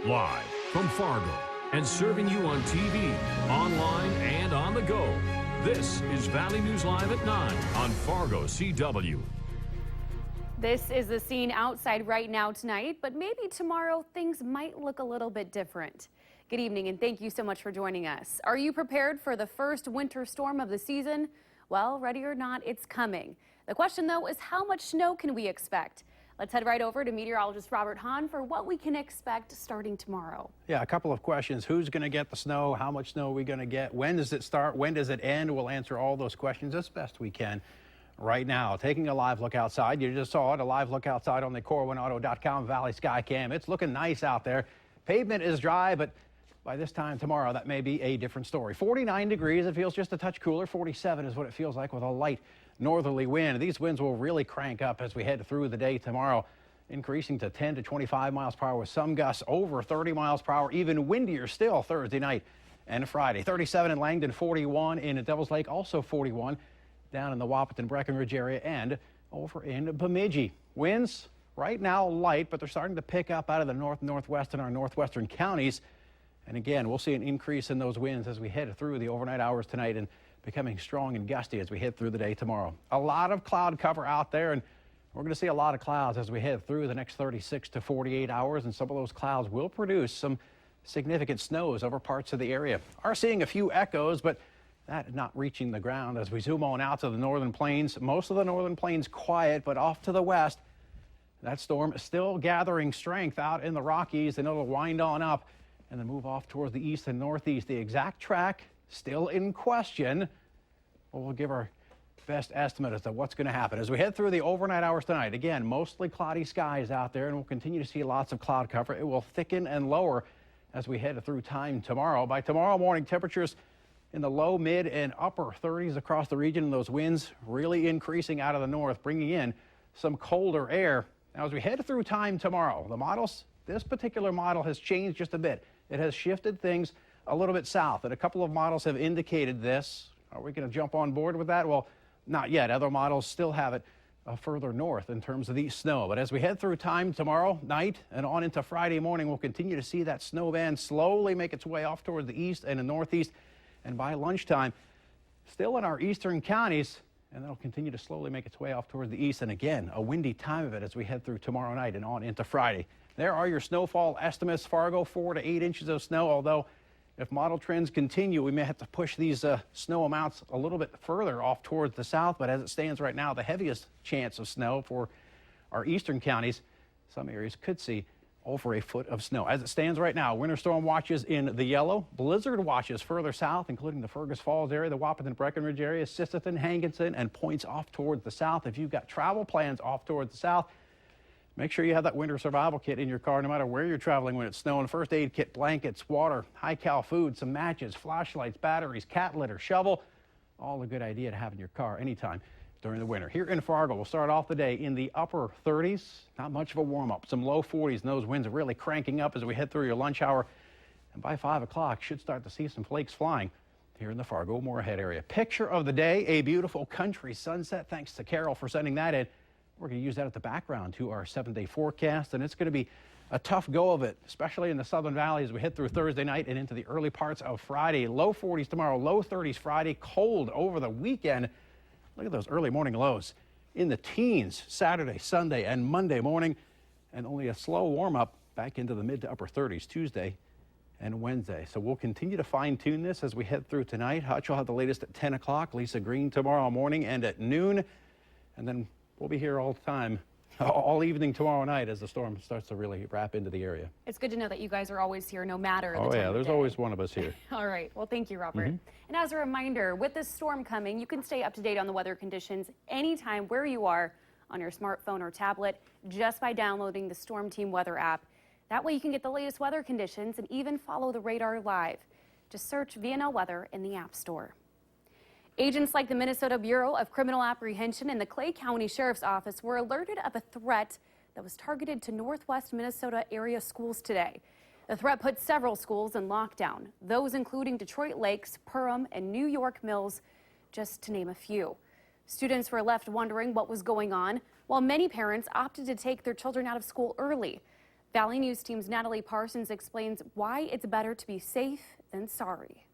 Live from Fargo and serving you on TV, online, and on the go. This is Valley News Live at 9 on Fargo CW. This is the scene outside right now tonight, but maybe tomorrow things might look a little bit different. Good evening and thank you so much for joining us. Are you prepared for the first winter storm of the season? Well, ready or not, it's coming. The question though is how much snow can we expect? Let's head right over to meteorologist Robert Hahn for what we can expect starting tomorrow. Yeah, a couple of questions. Who's going to get the snow? How much snow are we going to get? When does it start? When does it end? We'll answer all those questions as best we can right now. Taking a live look outside. You just saw it, a live look outside on the Corwinauto.com Valley Sky Cam. It's looking nice out there. Pavement is dry, but by this time tomorrow, that may be a different story. 49 degrees. It feels just a touch cooler. 47 is what it feels like with a light northerly wind. These winds will really crank up as we head through the day tomorrow, increasing to 10 to 25 miles per hour with some gusts over 30 miles per hour, even windier still Thursday night and Friday. 37 in Langdon, 41 in Devil's Lake, also 41 down in the Wahpeton Breckenridge area and over in Bemidji. Winds right now light, but they're starting to pick up out of the northwest and our northwestern counties. And again, we'll see an increase in those winds as we head through the overnight hours tonight and becoming strong and gusty as we head through the day tomorrow. A lot of cloud cover out there, and we're going to see a lot of clouds as we head through the next 36 to 48 hours, and some of those clouds will produce some significant snows over parts of the area. Are seeing a few echoes, but that not reaching the ground as we zoom on out to the northern plains. Most of the northern plains quiet, but off to the west, that storm is still gathering strength out in the Rockies, and it'll wind on up and then move off towards the east and northeast. The exact track still in question, but we'll give our best estimate as to what's going to happen as we head through the overnight hours tonight. Again, mostly cloudy skies out there, and we'll continue to see lots of cloud cover. It will thicken and lower as we head through time tomorrow. By tomorrow morning, temperatures in the low, mid, and upper 30s across the region, and those winds really increasing out of the north, bringing in some colder air. Now, as we head through time tomorrow, this particular model has changed just a bit. It has shifted things a little bit south, and a couple of models have indicated this. Are we going to jump on board with that? Well, not yet. Other models still have it further north in terms of the snow. But as we head through time tomorrow night and on into Friday morning, we'll continue to see that snow band slowly make its way off toward the east and the northeast. And by lunchtime, still in our eastern counties, and that'll continue to slowly make its way off toward the east. And again, a windy time of it as we head through tomorrow night and on into Friday. There are your snowfall estimates. Fargo, 4 to 8 inches of snow, although if model trends continue, we may have to push these snow amounts a little bit further off towards the south. But as it stands right now, the heaviest chance of snow for our eastern counties, some areas could see over a foot of snow. As it stands right now, winter storm watches in the yellow, blizzard watches further south, including the Fergus Falls area, the Wahpeton Breckenridge area, Sisseton, Hankinson, and points off towards the south. If you've got travel plans off towards the south, make sure you have that winter survival kit in your car no matter where you're traveling when it's snowing. First aid kit, blankets, water, high-cal food, some matches, flashlights, batteries, cat litter, shovel. All a good idea to have in your car anytime during the winter. Here in Fargo, we'll start off the day in the upper 30s. Not much of a warm-up. Some low 40s, and those winds are really cranking up as we head through your lunch hour. And by 5 o'clock, should start to see some flakes flying here in the Fargo-Moorhead area. Picture of the day, a beautiful country sunset. Thanks to Carol for sending that in. We're going to use that at the background to our 7-day forecast, and it's going to be a tough go of it, especially in the Southern Valley as we head through Thursday night and into the early parts of Friday. Low 40s tomorrow, low 30s Friday, cold over the weekend. Look at those early morning lows in the teens Saturday, Sunday, and Monday morning, and only a slow warm-up back into the mid to upper 30s Tuesday and Wednesday. So we'll continue to fine-tune this as we head through tonight. Hutch will have the latest at 10 o'clock, Lisa Green tomorrow morning and at noon, and then we'll be here all the time, all evening tomorrow night as the storm starts to really wrap into the area. It's good to know that you guys are always here no matter the time Oh yeah, of there's day. always one of us here. All right. Well, thank you, Robert. And as a reminder, with this storm coming, you can stay up to date on the weather conditions anytime where you are on your smartphone or tablet just by downloading the Storm Team Weather app. That way you can get the latest weather conditions and even follow the radar live. Just search VNL Weather in the App Store. Agents like the Minnesota Bureau of Criminal Apprehension and the Clay County Sheriff's Office were alerted of a threat that was targeted to Northwest Minnesota area schools today. The threat put several schools in lockdown, those including Detroit Lakes, Perham, and New York Mills, just to name a few. Students were left wondering what was going on, while many parents opted to take their children out of school early. Valley News Team's Natalie Parsons explains why it's better to be safe than sorry.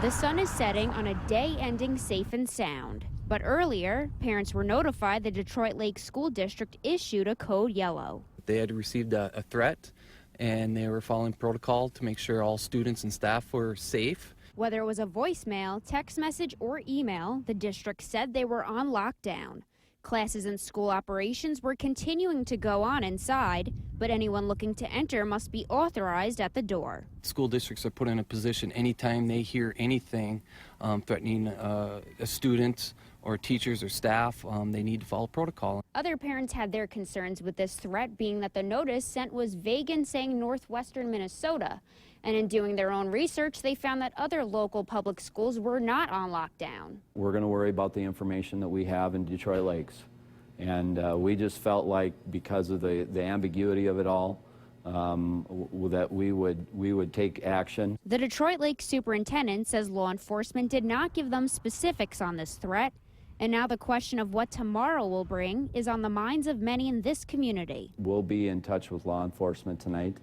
The sun is setting on a day ending safe and sound. But earlier, parents were notified the Detroit Lake School District issued a code yellow. They had received a threat, and they were following protocol to make sure all students and staff were safe. Whether it was a voicemail, text message, or email, the district said they were on lockdown. Classes and school operations were continuing to go on inside, but anyone looking to enter must be authorized at the door. School districts are put in a position anytime they hear anything threatening a student or teachers or staff, they need to follow protocol. Other parents had their concerns with this threat, being that the notice sent was vague and saying northwestern Minnesota. And in doing their own research, they found that other local public schools were not on lockdown. We're going to worry about the information that we have in Detroit Lakes. And we just felt like because of the ambiguity of it all, that we would take action. The Detroit Lakes superintendent says law enforcement did not give them specifics on this threat. And now the question of what tomorrow will bring is on the minds of many in this community. We'll be in touch with law enforcement tonight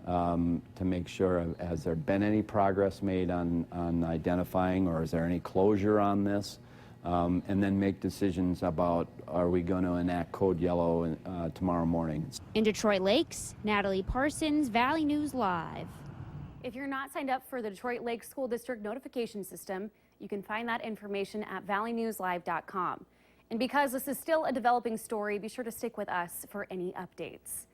to make sure, has there been any progress made on identifying, or is there any closure on this? And then make decisions about, are we going to enact Code Yellow tomorrow morning. In Detroit Lakes, Natalie Parsons, Valley News Live. If you're not signed up for the Detroit Lake School District notification system, you can find that information at valleynewslive.com. And because this is still a developing story, be sure to stick with us for any updates.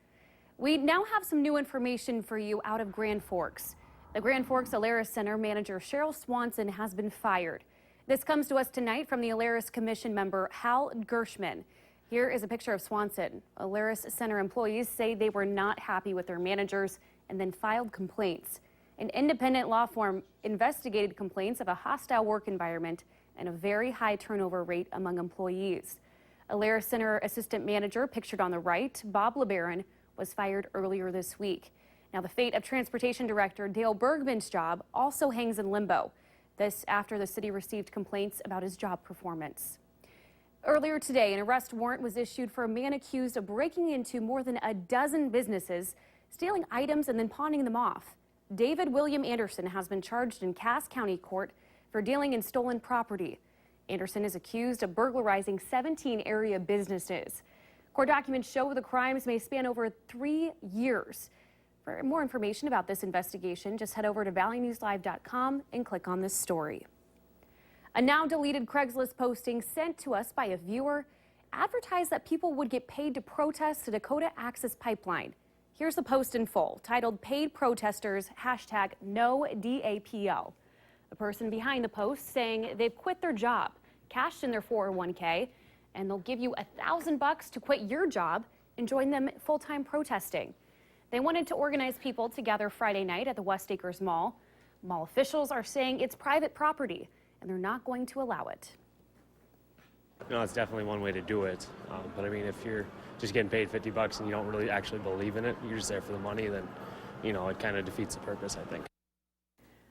We now have some new information for you out of Grand Forks. The Grand Forks Alerus Center manager Cheryl Swanson has been fired. This comes to us tonight from the Alerus Commission member Hal Gershman. Here is a picture of Swanson. Alerus Center employees say they were not happy with their managers and then filed complaints. An independent law firm investigated complaints of a hostile work environment and a very high turnover rate among employees. Alerus Center assistant manager, pictured on the right, Bob LeBaron, was fired earlier this week. Now, the fate of transportation director Dale Bergman's job also hangs in limbo. This after the city received complaints about his job performance. Earlier today, an arrest warrant was issued for a man accused of breaking into more than a dozen businesses, stealing items and then pawning them off. David William Anderson has been charged in Cass County Court for dealing in stolen property. Anderson is accused of burglarizing 17 area businesses. Court documents show the crimes may span over 3 years. For more information about this investigation, just head over to valleynewslive.com and click on this story. A now deleted Craigslist posting sent to us by a viewer advertised that people would get paid to protest the Dakota Access Pipeline. Here's the post in full, titled "Paid Protesters, #NoDAPL." The person behind the post saying they've quit their job, cashed in their 401k, and they'll give you $1,000 to quit your job and join them full-time protesting. They wanted to organize people to gather Friday night at the West Acres Mall. Mall officials are saying it's private property, and they're not going to allow it. No, it's definitely one way to do it. But I mean, if you're just getting paid $50 and you don't really actually believe in it, you're just there for the money, then, you know, it kind of defeats the purpose, I think.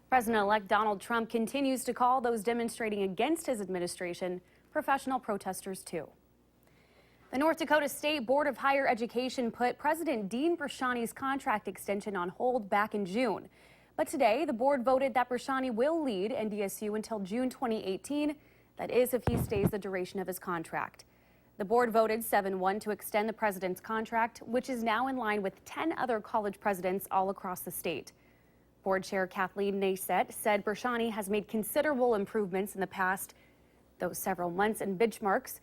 President-elect Donald Trump continues to call those demonstrating against his administration professional protesters too. The North Dakota State Board of Higher Education put President Dean Brashani's contract extension on hold back in June. But today, the board voted that Brashani will lead NDSU until June 2018. That is, if he stays the duration of his contract. The board voted 7-1 to extend the president's contract, which is now in line with 10 other college presidents all across the state. Board Chair Kathleen Naisette said Brashani has made considerable improvements in the past, those several months, and benchmarks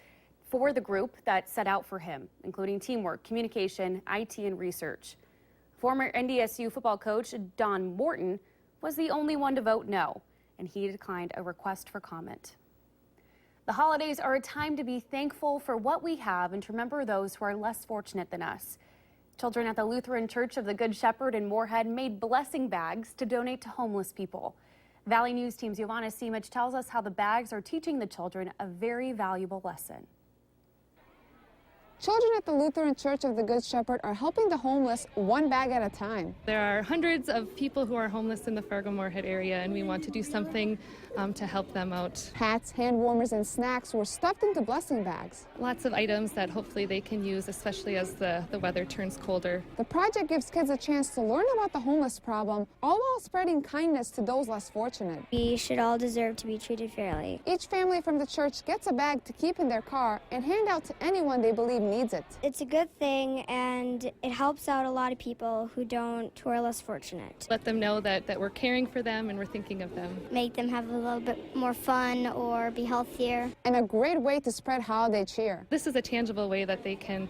for the group that set out for him, including teamwork, communication, IT, and research. Former NDSU football coach Don Morton was the only one to vote no, and he declined a request for comment. The holidays are a time to be thankful for what we have and to remember those who are less fortunate than us. Children at the Lutheran Church of the Good Shepherd in Moorhead made blessing bags to donate to homeless people. Valley News Team's Giovanna Simic tells us how the bags are teaching the children a very valuable lesson. Children at the Lutheran Church of the Good Shepherd are helping the homeless one bag at a time. There are hundreds of people who are homeless in the Fargo-Moorhead area, and we want to do something to help them out. Hats, hand warmers, and snacks were stuffed into blessing bags. Lots of items that hopefully they can use, especially as the weather turns colder. The project gives kids a chance to learn about the homeless problem, all while spreading kindness to those less fortunate. We should all deserve to be treated fairly. Each family from the church gets a bag to keep in their car and hand out to anyone they believe needs it. It's a good thing, and it helps out a lot of people who are less fortunate. Let them know that we're caring for them and we're thinking of them. Make them have a little bit more fun or be healthier. And a great way to spread holiday cheer. This is a tangible way that they can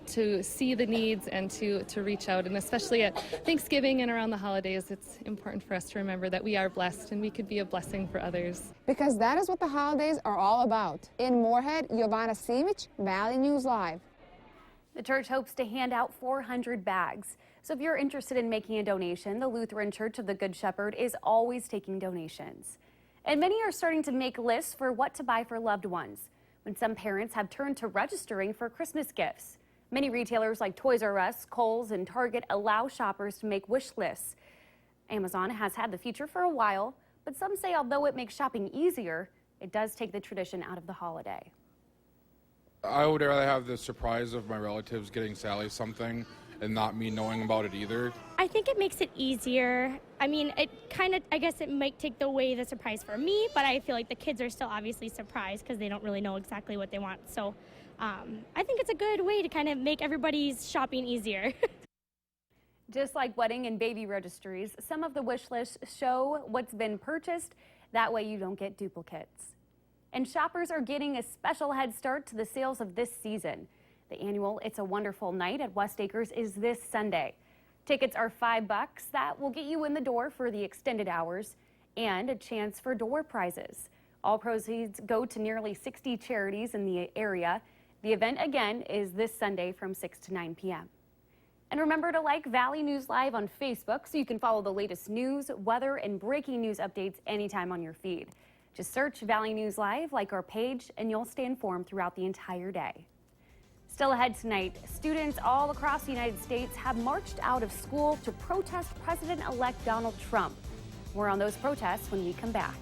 to see the needs and to reach out, and especially at Thanksgiving and around the holidays, it's important for us to remember that we are blessed and we could be a blessing for others. Because that is what the holidays are all about. In Moorhead, Giovanna Simic, Valley News Live. The church hopes to hand out 400 bags. So if you're interested in making a donation, the Lutheran Church of the Good Shepherd is always taking donations. And many are starting to make lists for what to buy for loved ones, when some parents have turned to registering for Christmas gifts. Many retailers like Toys R Us, Kohl's, and Target allow shoppers to make wish lists. Amazon has had the feature for a while, but some say although it makes shopping easier, it does take the tradition out of the holiday. I would rather have the surprise of my relatives getting Sally something and not me knowing about it either. I think it makes it easier. I mean, I guess it might take away the surprise for me, but I feel like the kids are still obviously surprised because they don't really know exactly what they want. So I think it's a good way to kind of make everybody's shopping easier. Just like wedding and baby registries, some of the wish lists show what's been purchased. That way you don't get duplicates. And shoppers are getting a special head start to the sales of this season. The annual It's a Wonderful Night at West Acres is this Sunday. Tickets are $5. That will get you in the door for the extended hours and a chance for door prizes. All proceeds go to nearly 60 charities in the area. The event again is this Sunday from 6 to 9 p.m. And remember to like Valley News Live on Facebook so you can follow the latest news, weather, and breaking news updates anytime on your feed. Just search Valley News Live, like our page, and you'll stay informed throughout the entire day. Still ahead tonight, students all across the United States have marched out of school to protest President-elect Donald Trump. More on those protests when we come back.